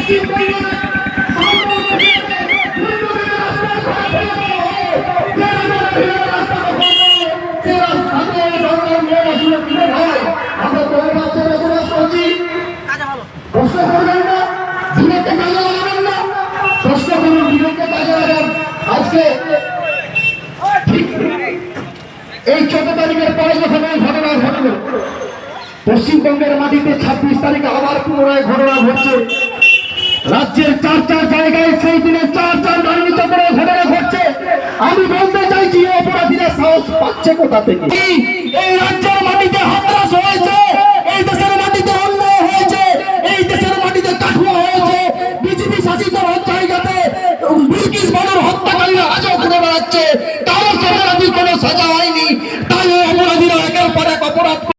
আজকে এই 14 তারিখের পরে যখন এই ঘটনা ঘটল, পশ্চিমবঙ্গের মাটিতে 26 তারিখে আবার পুনরায় ঘটনা ঘটছে। রাজ্যের 4 জায়গায় সেই দিনে 4 নির্যাতনের ঘটনা ঘটছে। আমি বলতে চাইছি অপরাধীরা সাহস পাচ্ছে কোথা থেকে? এই রাজ্যে